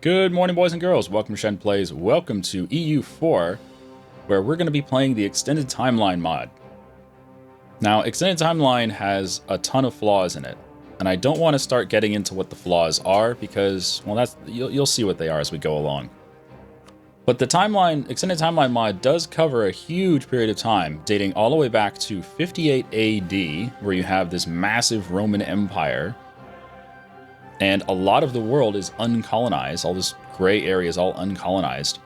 Good morning, boys and girls. Welcome to Shen Plays. Welcome to EU4, where we're going to be playing the Extended Timeline mod. Now, Extended Timeline has a ton of flaws in it, and I don't want to start getting into what the flaws are because, well, you'll see what they are as we go along. But the Extended Timeline mod does cover a huge period of time, dating all the way back to 58 AD, where you have this massive Roman Empire. And a lot of the world is uncolonized. All this gray area is all uncolonized.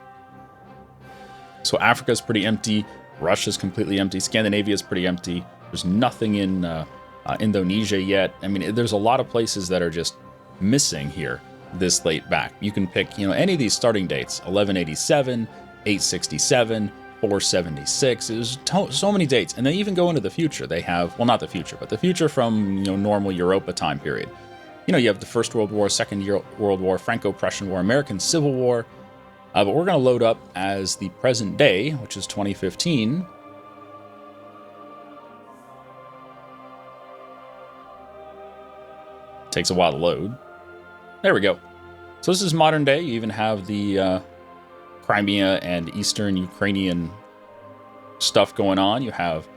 So Africa's pretty empty. Russia's completely empty. Scandinavia's pretty empty. There's nothing in Indonesia yet. I mean, there's a lot of places that are just missing here this late back. You can pick, any of these starting dates: 1187, 867, 476. There's so many dates, and they even go into the future. They have, well, not the future, but the future from normal Europa time period. You have the First World War, Second World War, Franco-Prussian War, American Civil War. But we're going to load up as the present day, which is 2015. Takes a while to load. There we go. So this is modern day. You even have the Crimea and Eastern Ukrainian stuff going on. You have,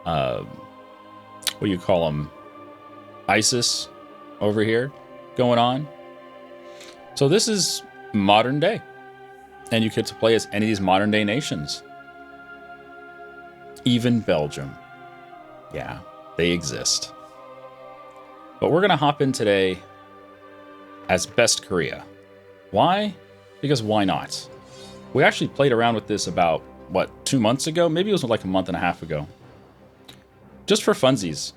what do you call them? ISIS over here going on. So this is modern day, and you get to play as any of these modern day nations. Even Belgium. Yeah, they exist. But we're gonna hop in today as Best Korea. Why? Because why not? We actually played around with this about, 2 months ago? Maybe it was like a month and a half ago. Just for funsies.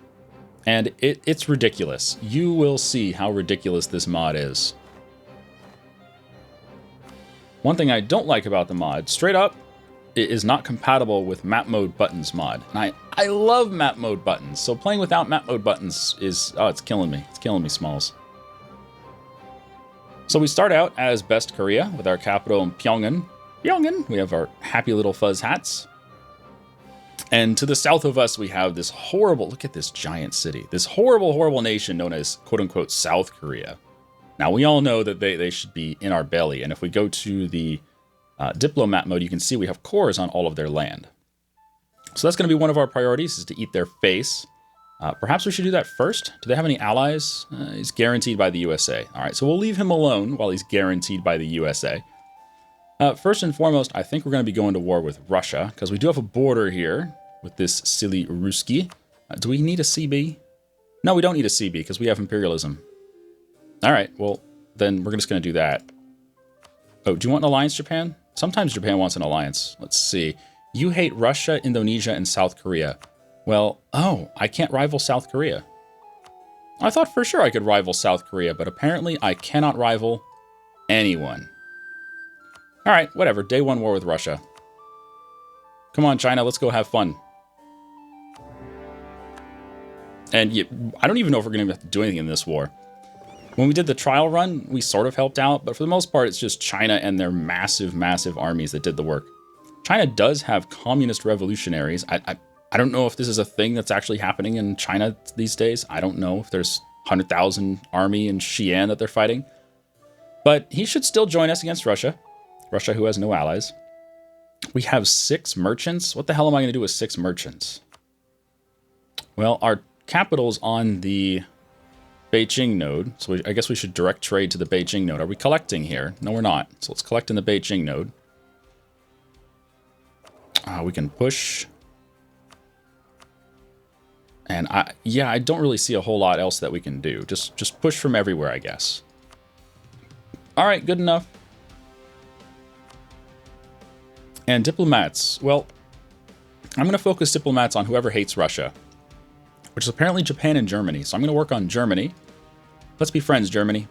And it's ridiculous. You will see how ridiculous this mod is. One thing I don't like about the mod, straight up, it is not compatible with map mode buttons mod. And I love map mode buttons, so playing without map mode buttons is, it's killing me. It's killing me, Smalls. So we start out as Best Korea with our capital in Pyongyang. Pyongyang! We have our happy little fuzz hats. And to the south of us, we have this horrible, look at this giant city, this horrible, horrible nation known as quote-unquote South Korea. Now, we all know that they should be in our belly. And if we go to the diplomat mode, you can see we have cores on all of their land. So that's going to be one of our priorities, is to eat their face. Perhaps we should do that first. Do they have any allies? He's guaranteed by the USA. All right, so we'll leave him alone while he's guaranteed by the USA. First and foremost, I think we're going to be going to war with Russia, because we do have a border here with this silly Ruski. Do we need a CB? No, we don't need a CB, because we have imperialism. All right, well, then we're just going to do that. Oh, do you want an alliance, Japan? Sometimes Japan wants an alliance. Let's see. You hate Russia, Indonesia, and South Korea. Well, I can't rival South Korea. I thought for sure I could rival South Korea, but apparently I cannot rival anyone. All right, whatever. Day one war with Russia. Come on, China, let's go have fun. And I don't even know if we're going to have to do anything in this war. When we did the trial run, we sort of helped out, but for the most part, it's just China and their massive, massive armies that did the work. China does have communist revolutionaries. I don't know if this is a thing that's actually happening in China these days. I don't know if there's 100,000 army in Xi'an that they're fighting. But he should still join us against Russia. Russia, who has no allies. We have 6 merchants. What the hell am I going to do with 6 merchants? Well, our capital's on the Beijing node, so I guess we should direct trade to the Beijing node. Are we collecting here? No, we're not. So let's collect in the Beijing node. We can push. And I don't really see a whole lot else that we can do. Just push from everywhere, I guess. All right, good enough. And diplomats. Well, I'm going to focus diplomats on whoever hates Russia, which is apparently Japan and Germany. So I'm going to work on Germany. Let's be friends, Germany.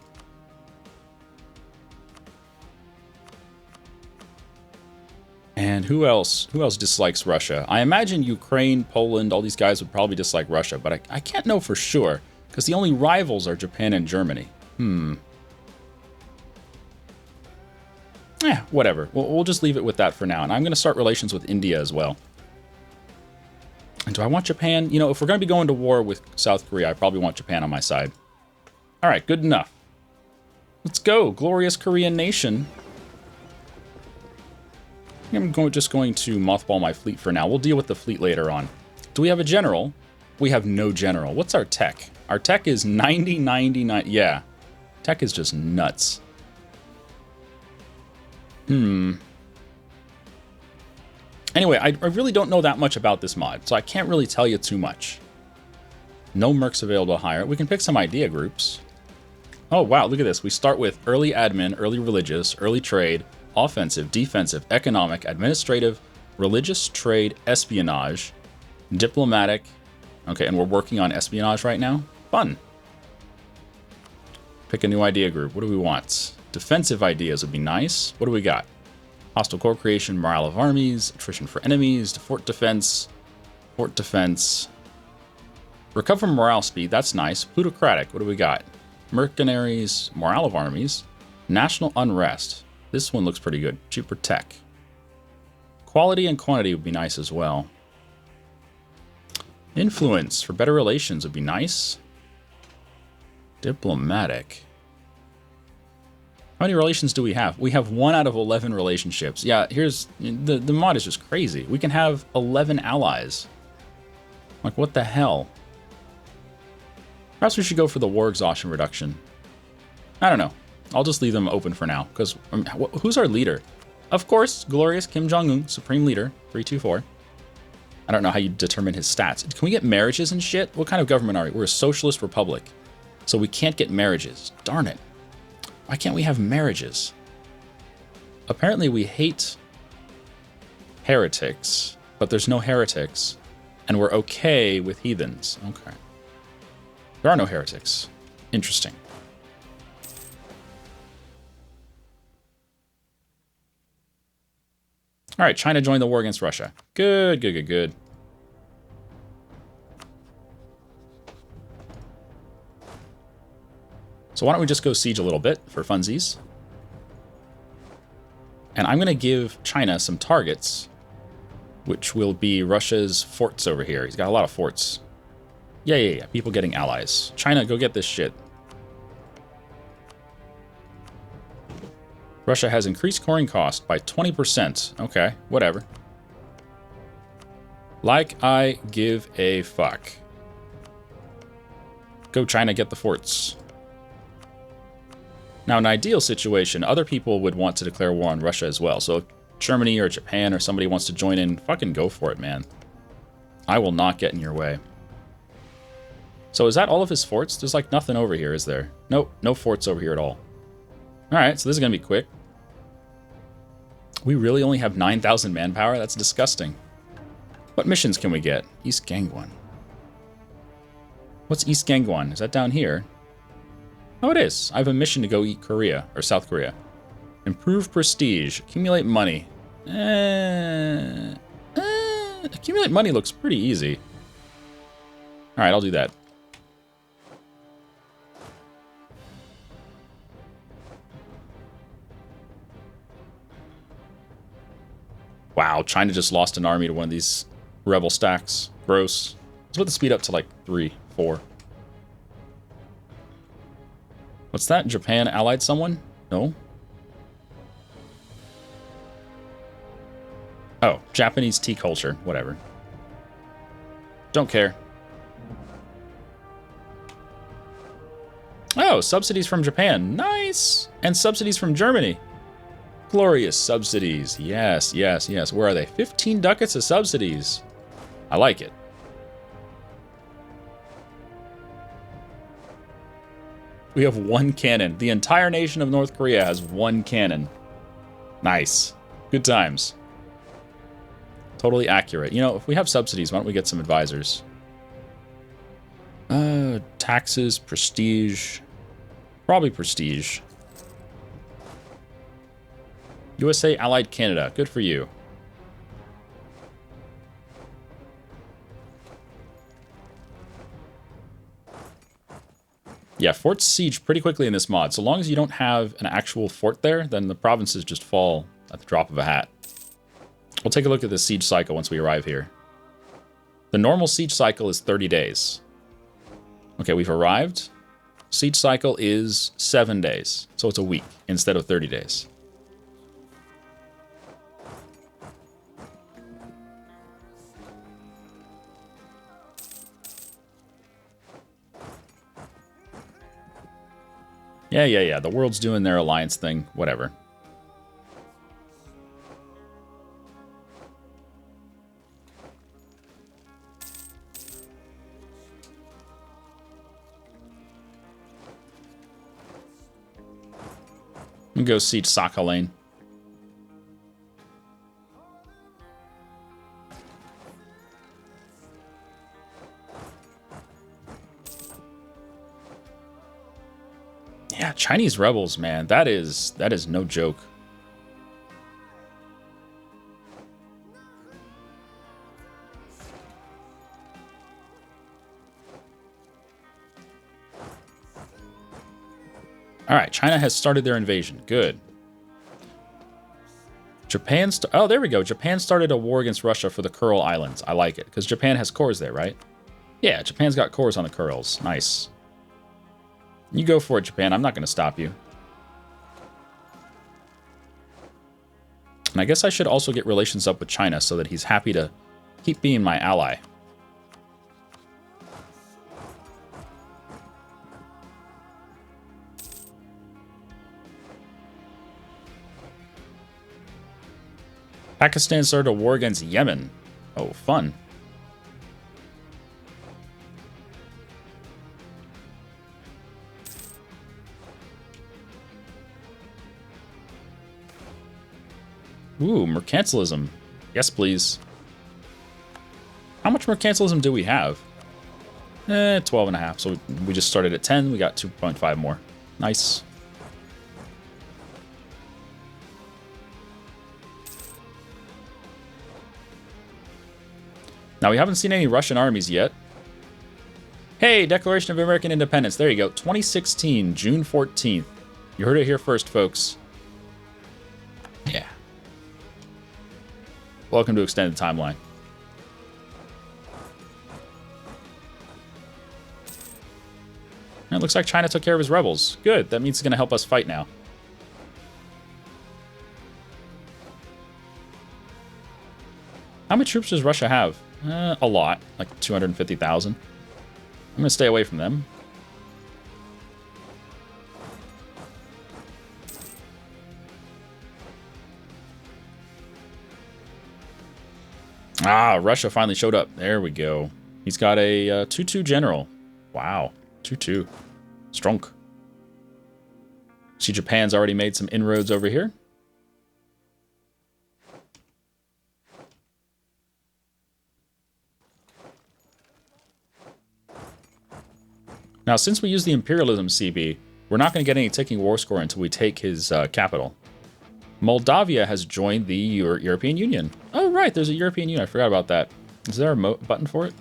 And who else? Who else dislikes Russia? I imagine Ukraine, Poland, all these guys would probably dislike Russia, but I can't know for sure, because the only rivals are Japan and Germany. Yeah, whatever. We'll just leave it with that for now. And I'm going to start relations with India as well. And do I want Japan? If we're going to be going to war with South Korea, I probably want Japan on my side. All right, good enough. Let's go, glorious Korean nation. I'm just going to mothball my fleet for now. We'll deal with the fleet later on. Do we have a general? We have no general. What's our tech? Our tech is 90, 99. Yeah, tech is just nuts. Anyway, I really don't know that much about this mod, so I can't really tell you too much. No mercs available to hire. We can pick some idea groups. Oh, wow, look at this. We start with early admin, early religious, early trade, offensive, defensive, economic, administrative, religious, trade, espionage, diplomatic. Okay, and we're working on espionage right now. Fun. Pick a new idea group. What do we want? Defensive ideas would be nice. What do we got? Hostile core creation, morale of armies, attrition for enemies, fort defense, recover morale speed, that's nice. Plutocratic, what do we got? Mercenaries, morale of armies, national unrest. This one looks pretty good. Cheaper tech. Quality and quantity would be nice as well. Influence for better relations would be nice. Diplomatic. How many relations do we have? We have 1 out of 11 relationships. Yeah, here's... The mod is just crazy. We can have 11 allies. Like, what the hell? Perhaps we should go for the war exhaustion reduction. I don't know. I'll just leave them open for now. Because, who's our leader? Of course, glorious Kim Jong-un, Supreme Leader, 324. I don't know how you determine his stats. Can we get marriages and shit? What kind of government are we? We're a socialist republic. So we can't get marriages. Darn it. Why can't we have marriages? Apparently we hate heretics, but there's no heretics, and we're okay with heathens. Okay. There are no heretics. Interesting. All right, China joined the war against Russia. Good, good, good, good. So why don't we just go siege a little bit for funsies? And I'm going to give China some targets, which will be Russia's forts over here. He's got a lot of forts. Yeah. People getting allies. China, go get this shit. Russia has increased coring cost by 20%. Okay, whatever. Like I give a fuck. Go China, get the forts. Now, in an ideal situation, other people would want to declare war on Russia as well. So if Germany or Japan or somebody wants to join in, fucking go for it, man. I will not get in your way. So is that all of his forts? There's like nothing over here, is there? Nope, no forts over here at all. Alright, so this is going to be quick. We really only have 9,000 manpower? That's disgusting. What missions can we get? East Gangwon. What's East Gangwon? Is that down here? Oh, it is. I have a mission to go eat Korea, or South Korea. Improve prestige. Accumulate money. Accumulate money looks pretty easy. Alright, I'll do that. Wow, China just lost an army to one of these rebel stacks. Gross. Let's put the speed up to like 3, 4. What's that? Japan allied someone? No. Oh, Japanese tea culture. Whatever. Don't care. Oh, subsidies from Japan. Nice! And subsidies from Germany. Glorious subsidies. Yes. Where are they? 15 ducats of subsidies. I like it. We have 1 cannon. The entire nation of North Korea has 1 cannon. Nice. Good times. Totally accurate. You know, if we have subsidies, why don't we get some advisors? Taxes, prestige. Probably prestige. USA allied Canada. Good for you. Yeah, forts siege pretty quickly in this mod. So long as you don't have an actual fort there, then the provinces just fall at the drop of a hat. We'll take a look at the siege cycle once we arrive here. The normal siege cycle is 30 days. Okay, we've arrived. Siege cycle is 7 days, so it's a week instead of 30 days. Yeah. The world's doing their alliance thing. Whatever. I'm gonna go siege Sakhalin. Yeah, Chinese rebels, man. That is no joke. All right, China has started their invasion. Good. Oh, there we go. Japan started a war against Russia for the Kuril Islands. I like it, because Japan has cores there, right? Yeah, Japan's got cores on the Kurils. Nice. You go for it, Japan. I'm not going to stop you. And I guess I should also get relations up with China so that he's happy to keep being my ally. Pakistan started a war against Yemen. Oh, fun. Ooh, mercantilism. Yes, please. How much mercantilism do we have? 12.5. So we just started at 10. We got 2.5 more. Nice. Now, we haven't seen any Russian armies yet. Hey, Declaration of American Independence. There you go. 2016, June 14th. You heard it here first, folks. Yeah. Welcome to Extended Timeline. And it looks like China took care of his rebels. Good. That means he's going to help us fight now. How many troops does Russia have? A lot. Like 250,000. I'm going to stay away from them. Ah, Russia finally showed up. There we go. He's got a 2-2 general. Wow. 2-2. Strong. See, Japan's already made some inroads over here. Now, since we use the Imperialism CB, we're not going to get any ticking war score until we take his capital. Moldavia has joined the European Union. Oh, right, there's a European Union. I forgot about that. Is there a button for it?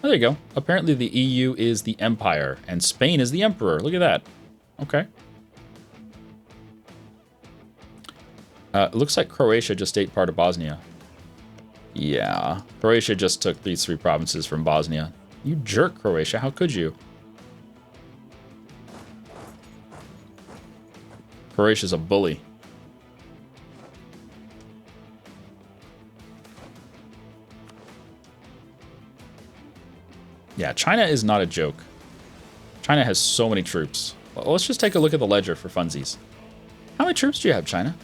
Oh, there you go. Apparently the EU is the empire, and Spain is the emperor. Look at that. Okay. It looks like Croatia just ate part of Bosnia. Yeah, Croatia just took these 3 provinces from Bosnia. You jerk, Croatia. How could you? Croatia's a bully. Yeah, China is not a joke. China has so many troops. Well, let's just take a look at the ledger for funsies. How many troops do you have, China?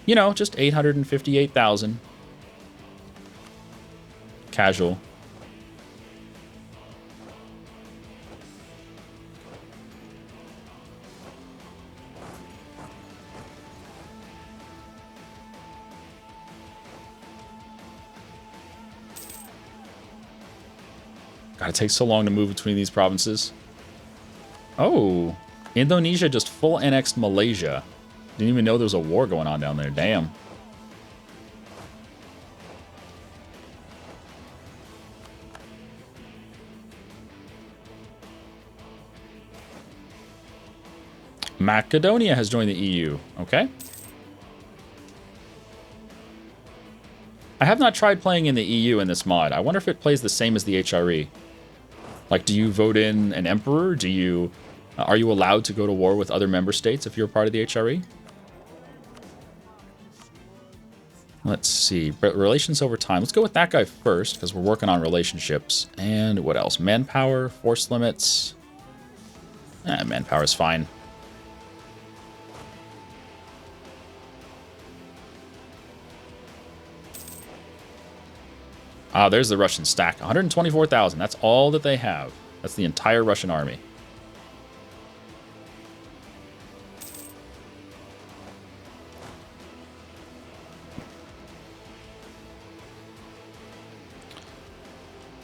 You know, just 858,000. Casual. God, it takes so long to move between these provinces. Oh, Indonesia just full annexed Malaysia. Didn't even know there was a war going on down there. Damn. Macedonia has joined the EU. Okay. I have not tried playing in the EU in this mod. I wonder if it plays the same as the HRE. Like, do you vote in an emperor? Do you are you allowed to go to war with other member states if you're part of the HRE? Let's see. Relations over time. Let's go with that guy first, because we're working on relationships. And what else? Manpower, force limits. Manpower is fine. Ah, there's the Russian stack. 124,000. That's all that they have. That's the entire Russian army.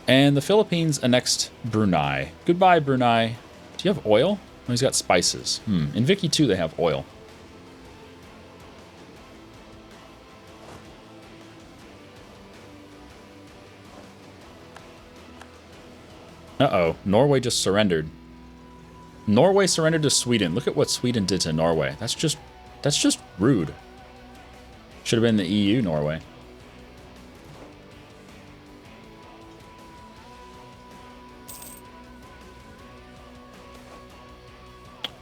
And the Philippines annexed Brunei. Goodbye, Brunei. Do you have oil? Oh, he's got spices. In Vicky 2, they have oil. Uh-oh. Norway just surrendered. Norway surrendered to Sweden. Look at what Sweden did to Norway. That's just rude. Should have been the EU, Norway.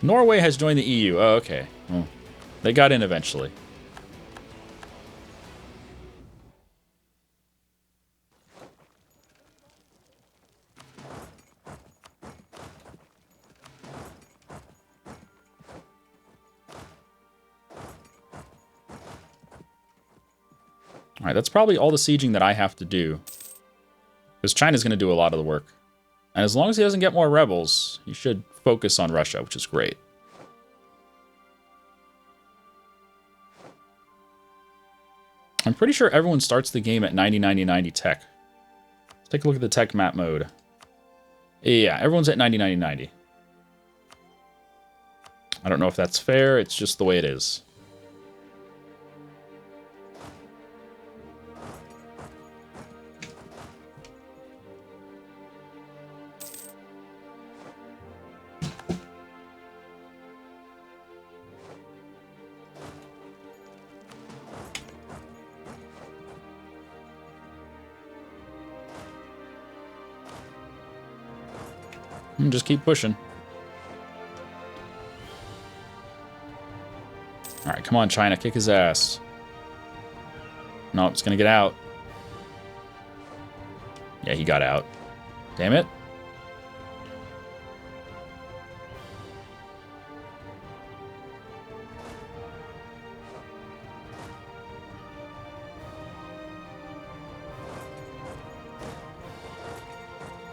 Norway has joined the EU. Oh, okay. Well, they got in eventually. All right, that's probably all the sieging that I have to do. Because China's going to do a lot of the work. And as long as he doesn't get more rebels, he should focus on Russia, which is great. I'm pretty sure everyone starts the game at 90-90-90 tech. Let's take a look at the tech map mode. Yeah, everyone's at 90-90-90. I don't know if that's fair. It's just the way it is. Just keep pushing. All right, come on, China, kick his ass. No, it's gonna get out. Yeah, he got out. Damn it.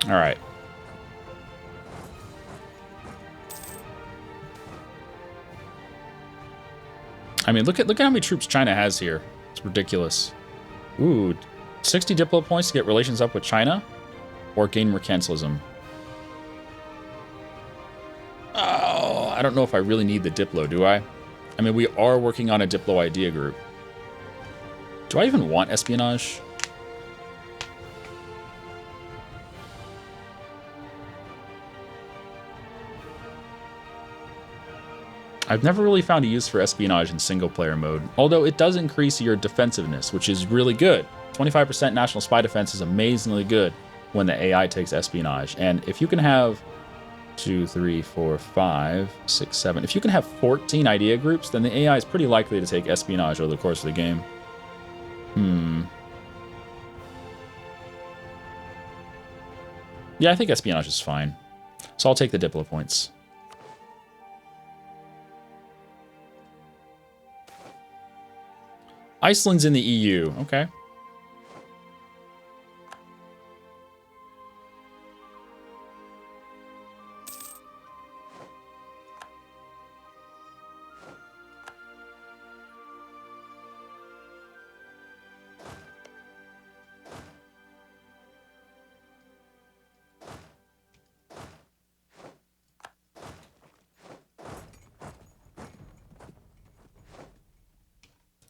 All right. I mean, look at how many troops China has here. It's ridiculous. Ooh, 60 diplo points to get relations up with China, or gain mercantilism. Oh, I don't know if I really need the diplo, do I? I mean, we are working on a diplo idea group. Do I even want espionage? I've never really found a use for espionage in single-player mode, although it does increase your defensiveness, which is really good. 25% national spy defense is amazingly good when the AI takes espionage. And if you can have 2, 3, 4, 5, 6, 7... If you can have 14 idea groups, then the AI is pretty likely to take espionage over the course of the game. Yeah, I think espionage is fine. So I'll take the diplo points. Iceland's in the EU. Okay.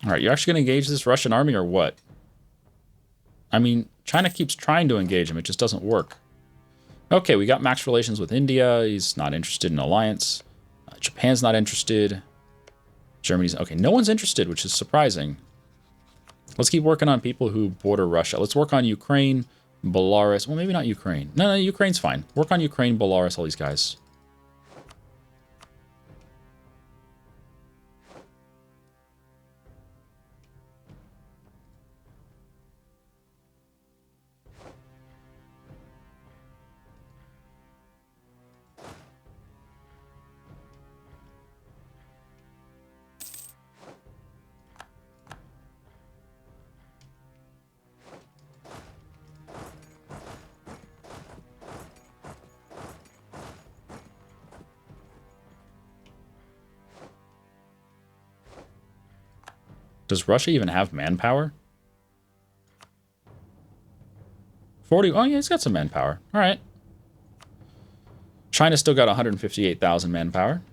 All right, you're actually going to engage this Russian army or what? I mean, China keeps trying to engage him. It just doesn't work. Okay, we got max relations with India. He's not interested in alliance. Japan's not interested. Germany's... Okay, no one's interested, which is surprising. Let's keep working on people who border Russia. Let's work on Ukraine, Belarus. Well, maybe not Ukraine. No, Ukraine's fine. Work on Ukraine, Belarus, all these guys. Does Russia even have manpower? 40. Oh, yeah, he's got some manpower. All right. China's still got 158,000 manpower.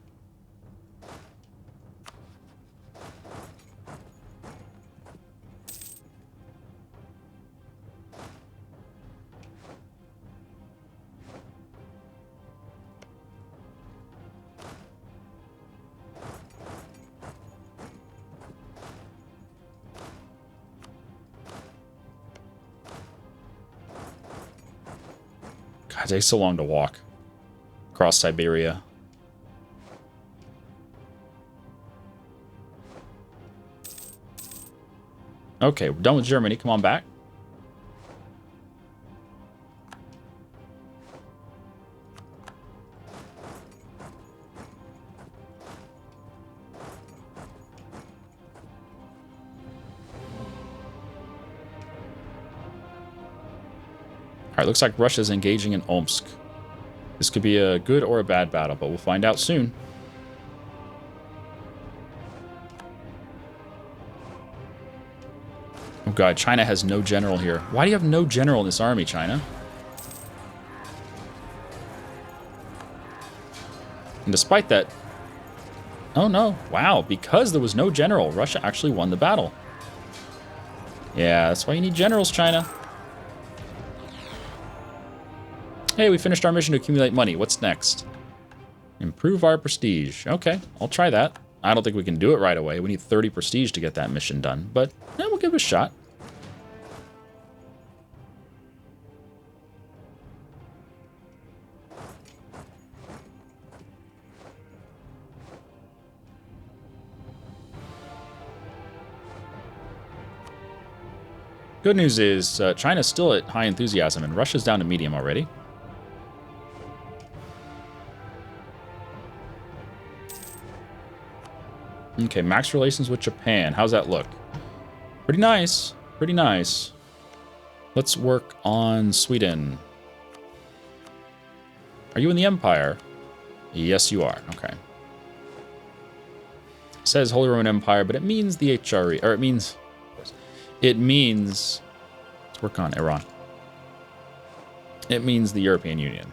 God, it takes so long to walk across Siberia. Okay, we're done with Germany. Come on back. All right, looks like Russia's engaging in Omsk. This could be a good or a bad battle, but we'll find out soon. Oh god, China has no general here. Why do you have no general in this army, China? And despite that... Oh no, wow, because there was no general, Russia actually won the battle. Yeah, that's why you need generals, China. Hey, we finished our mission to accumulate money. What's next? Improve our prestige. Okay, I'll try that. I don't think we can do it right away. We need 30 prestige to get that mission done, but yeah, we'll give it a shot. Good news is China's still at high enthusiasm, and Russia's down to medium already. Okay, max relations with Japan. How's that look? Pretty nice. Pretty nice. Let's work on Sweden. Are you in the Empire? Yes, you are. Okay. It says Holy Roman Empire, but it means the HRE, or it means... Let's work on Iran. It means the European Union.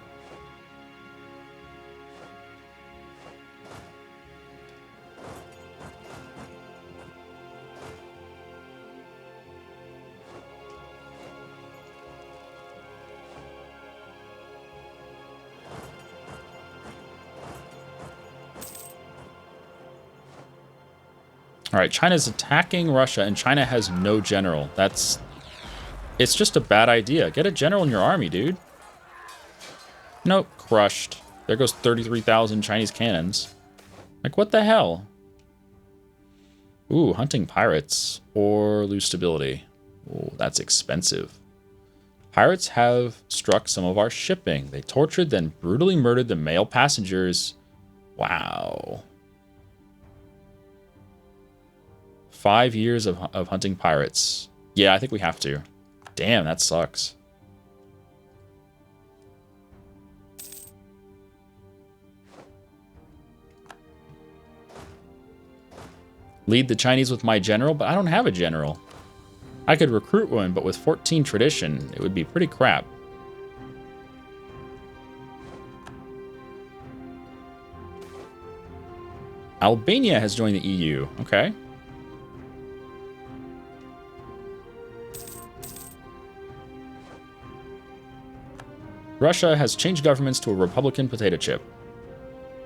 All right, China's attacking Russia, and China has no general. It's just a bad idea. Get a general in your army, dude. Nope, crushed. There goes 33,000 Chinese cannons. Like, what the hell? Ooh, hunting pirates or lose stability. Ooh, that's expensive. Pirates have struck some of our shipping. They tortured, then brutally murdered the male passengers. Wow. 5 years of hunting pirates. Yeah, I think we have to. Damn, that sucks. Lead the Chinese with my general, but I don't have a general. I could recruit one, but with 14 tradition, it would be pretty crap. Albania has joined the EU. Okay. Russia has changed governments to a Republican potato chip.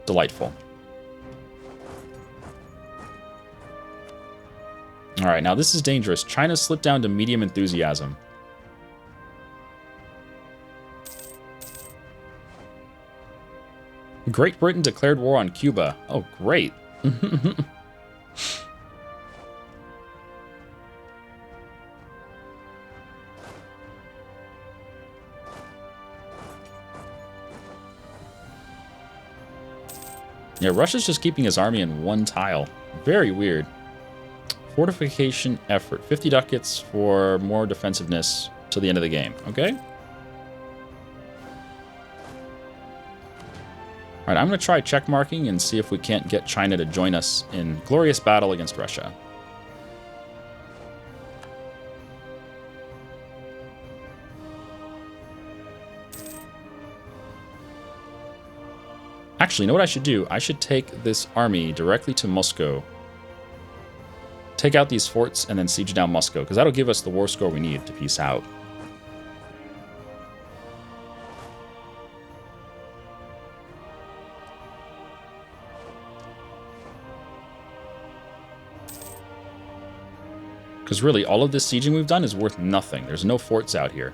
Delightful. All right, now this is dangerous. China slipped down to medium enthusiasm. Great Britain declared war on Cuba. Oh, great. Yeah, Russia's just keeping his army in one tile. Very weird. Fortification effort. 50 ducats for more defensiveness till the end of the game. Okay. All right, I'm going to try check marking and see if we can't get China to join us in glorious battle against Russia. Actually, you know what I should do? I should take this army directly to Moscow. Take out these forts and then siege down Moscow, because that'll give us the war score we need to peace out. Because really, all of this sieging we've done is worth nothing. There's no forts out here.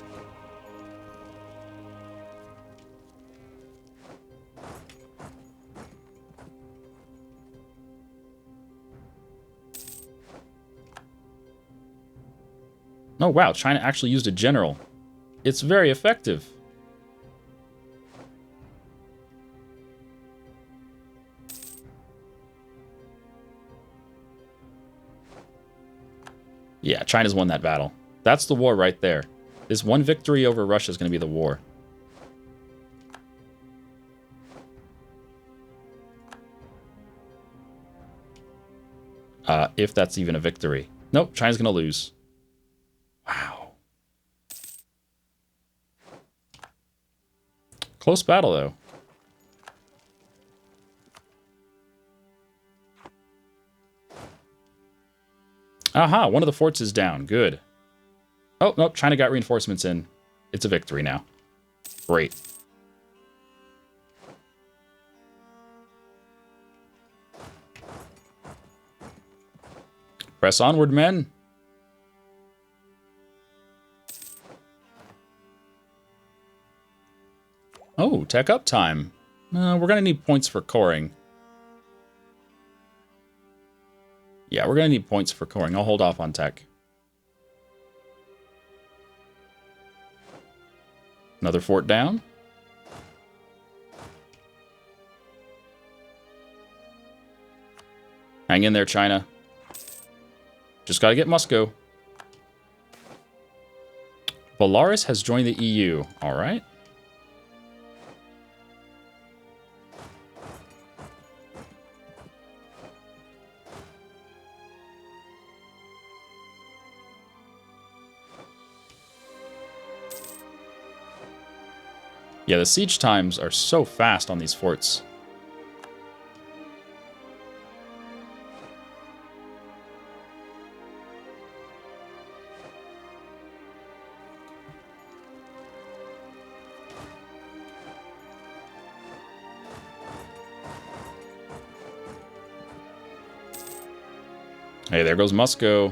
Oh, wow. China actually used a general. It's very effective. Yeah, China's won that battle. That's the war right there. This one victory over Russia is going to be the war. If that's even a victory. Nope, China's going to lose. Wow. Close battle, though. Aha, one of the forts is down. Good. Oh, nope, China got reinforcements in. It's a victory now. Great. Press onward, men. Oh, tech up time. We're going to need points for coring. Yeah, we're going to need points for coring. I'll hold off on tech. Another fort down. Hang in there, China. Just got to get Moscow. Belarus has joined the EU. All right. Yeah, the siege times are so fast on these forts. Hey, there goes Moscow.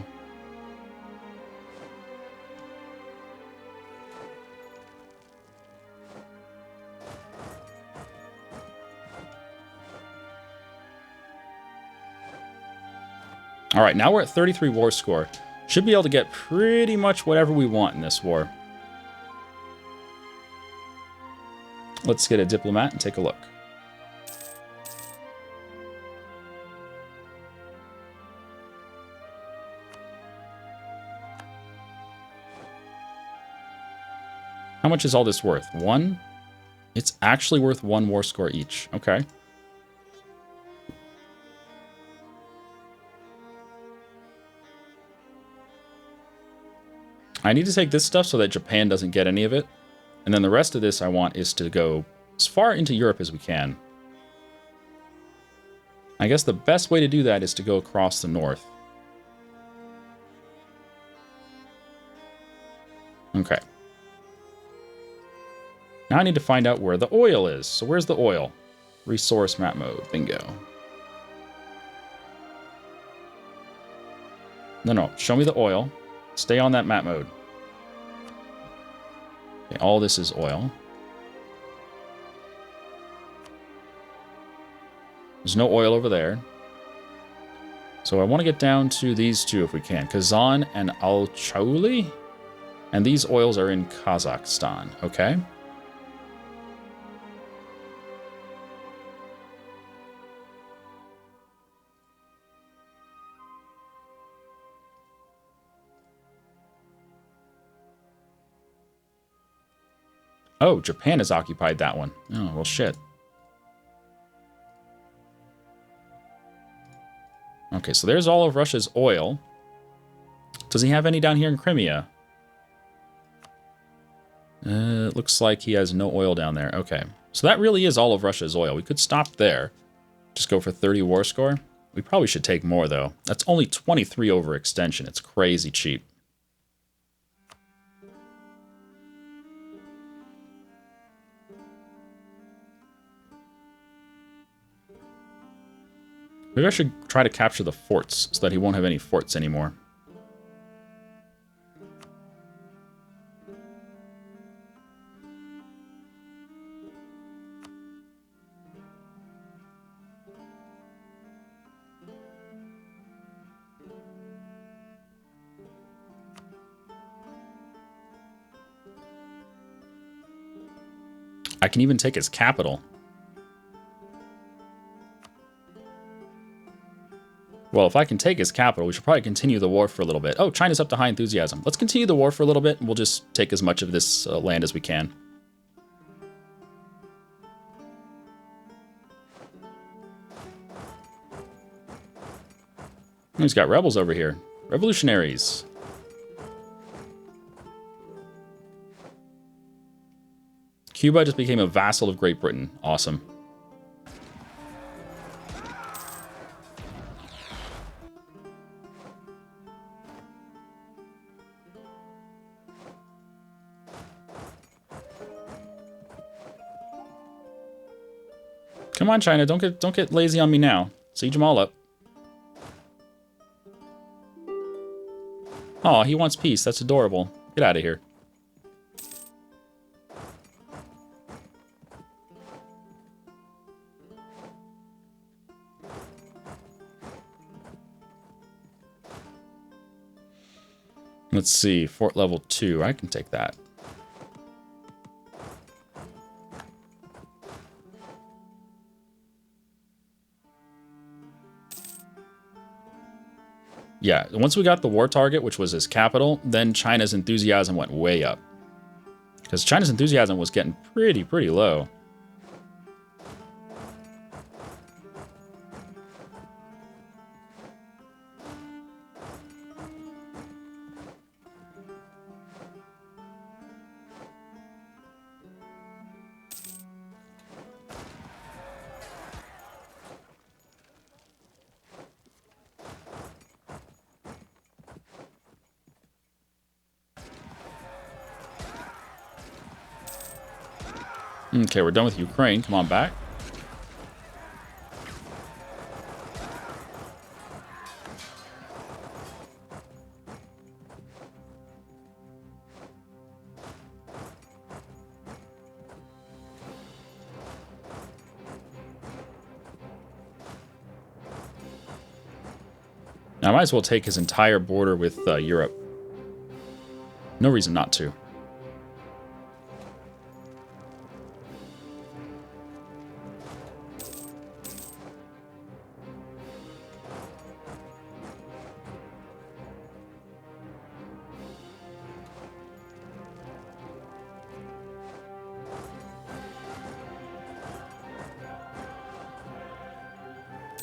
All right, now we're at 33 war score. Should be able to get pretty much whatever we want in this war. Let's get a diplomat and take a look. How much is all this worth? 1? It's actually worth 1 war score each. Okay. I need to take this stuff so that Japan doesn't get any of it. And then the rest of this I want is to go as far into Europe as we can. I guess the best way to do that is to go across the north. Okay. Now I need to find out where the oil is. So where's the oil? Resource map mode. Bingo. No. Show me the oil. Stay on that map mode. Okay, all this is oil. There's no oil over there. So I want to get down to these two if we can. Kazan and Alchauli. And these oils are in Kazakhstan. Okay. Oh, Japan has occupied that one. Oh, well, shit. Okay, so there's all of Russia's oil. Does he have any down here in Crimea? It looks like he has no oil down there. Okay, so that really is all of Russia's oil. We could stop there. Just go for 30 war score. We probably should take more, though. That's only 23 overextension. It's crazy cheap. Maybe I should try to capture the forts so that he won't have any forts anymore. I can even take his capital. Well, if I can take his capital, we should probably continue the war for a little bit. Oh, China's up to high enthusiasm. Let's continue the war for a little bit, and we'll just take as much of this land as we can. He's got rebels over here. Revolutionaries. Cuba just became a vassal of Great Britain. Awesome. Come on, China, don't get lazy on me now. Siege them all up. Oh, he wants peace. That's adorable. Get out of here. Let's see, fort level 2. I can take that. Yeah, once we got the war target, which was his capital, then China's enthusiasm went way up. Because China's enthusiasm was getting pretty low. Okay, we're done with Ukraine. Come on back. Now, I might as well take his entire border with Europe. No reason not to.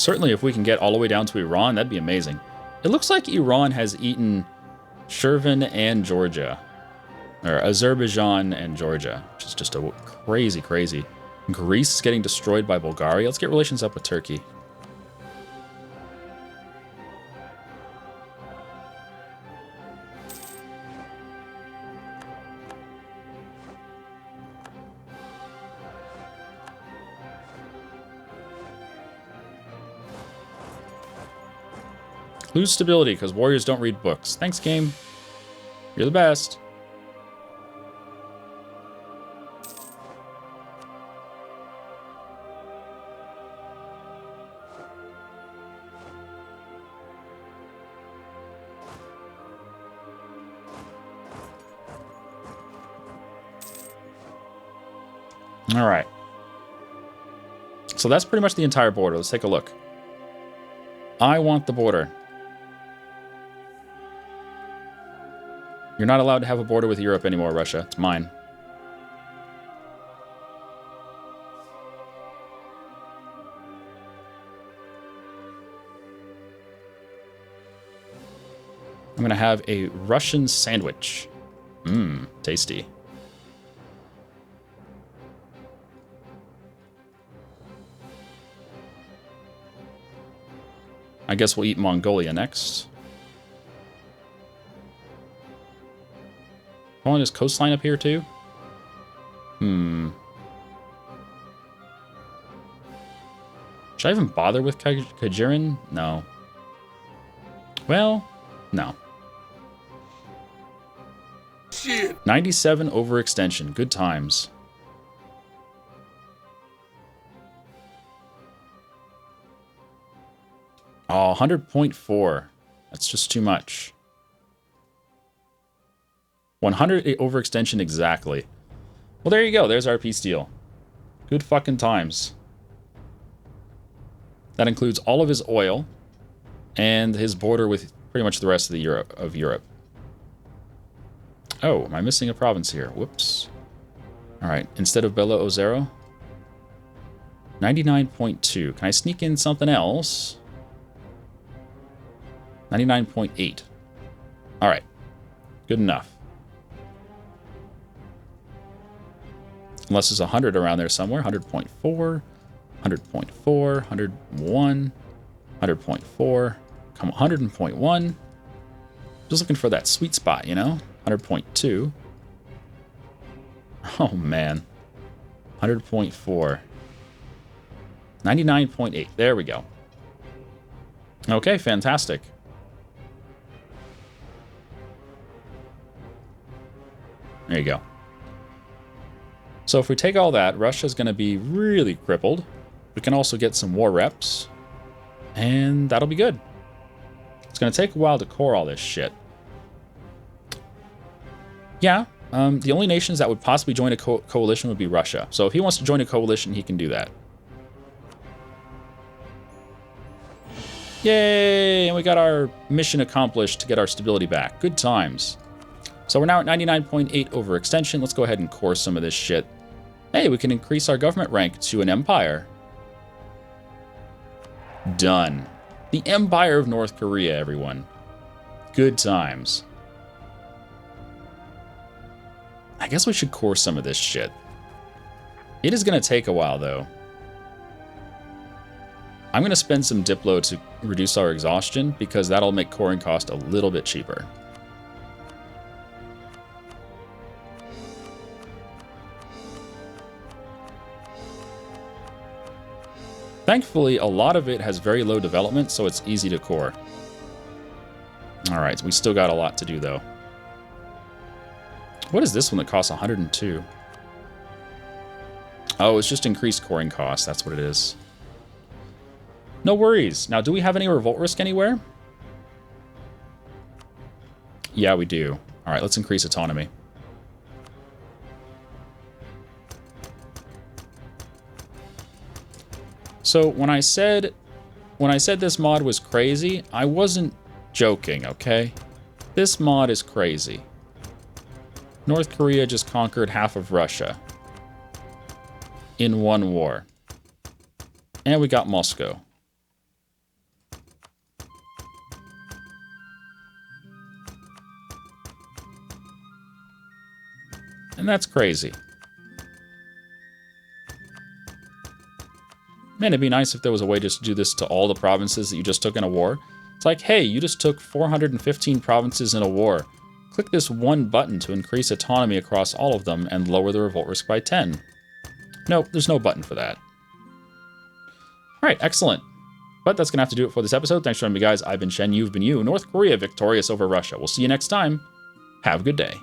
Certainly, if we can get all the way down to Iran, that'd be amazing. It looks like Iran has eaten Shirvan and Georgia. Or Azerbaijan and Georgia, which is just a crazy. Greece is getting destroyed by Bulgaria. Let's get relations up with Turkey. Lose stability, because warriors don't read books. Thanks, game. You're the best. All right. So that's pretty much the entire border. Let's take a look. I want the border. You're not allowed to have a border with Europe anymore, Russia. It's mine. I'm going to have a Russian sandwich. Mmm, tasty. I guess we'll eat Mongolia next. Oh, and there's coastline up here too? Should I even bother with Kajirin? No. Well, no. Shit. 97 overextension. Good times. Oh, 100.4. That's just too much. 100 overextension exactly. Well, there you go. There's our peace deal. Good fucking times. That includes all of his oil and his border with pretty much the rest of Europe. Oh, am I missing a province here? Whoops. All right, instead of Belo Ozero, 99.2. Can I sneak in something else? 99.8. All right, good enough. Unless there's 100 around there somewhere. 100.4, 100.4, 101, 100.4. Come on, 100.1. Just looking for that sweet spot, you know? 100.2. Oh, man. 100.4. 99.8. There we go. Okay, fantastic. There you go. So if we take all that, Russia's going to be really crippled. We can also get some war reps. And that'll be good. It's going to take a while to core all this shit. Yeah, the only nations that would possibly join a coalition would be Russia. So if he wants to join a coalition, he can do that. Yay! And we got our mission accomplished to get our stability back. Good times. So we're now at 99.8 overextension. Let's go ahead and core some of this shit. Hey, we can increase our government rank to an empire. Done. The Empire of North Korea, everyone. Good times. I guess we should core some of this shit. It is going to take a while, though. I'm going to spend some Diplo to reduce our exhaustion, because that'll make coring cost a little bit cheaper. Thankfully, a lot of it has very low development, so it's easy to core. Alright, we still got a lot to do, though. What is this one that costs 102? Oh, it's just increased coring cost. That's what it is. No worries. Now, do we have any revolt risk anywhere? Yeah, we do. Alright, let's increase autonomy. So when I said this mod was crazy, I wasn't joking, okay? This mod is crazy. North Korea just conquered half of Russia in one war. And we got Moscow. And that's crazy. Man, it'd be nice if there was a way just to do this to all the provinces that you just took in a war. It's like, hey, you just took 415 provinces in a war. Click this one button to increase autonomy across all of them and lower the revolt risk by 10. Nope, there's no button for that. Alright, excellent. But that's going to have to do it for this episode. Thanks for joining me, guys. I've been Shen, you've been you. North Korea victorious over Russia. We'll see you next time. Have a good day.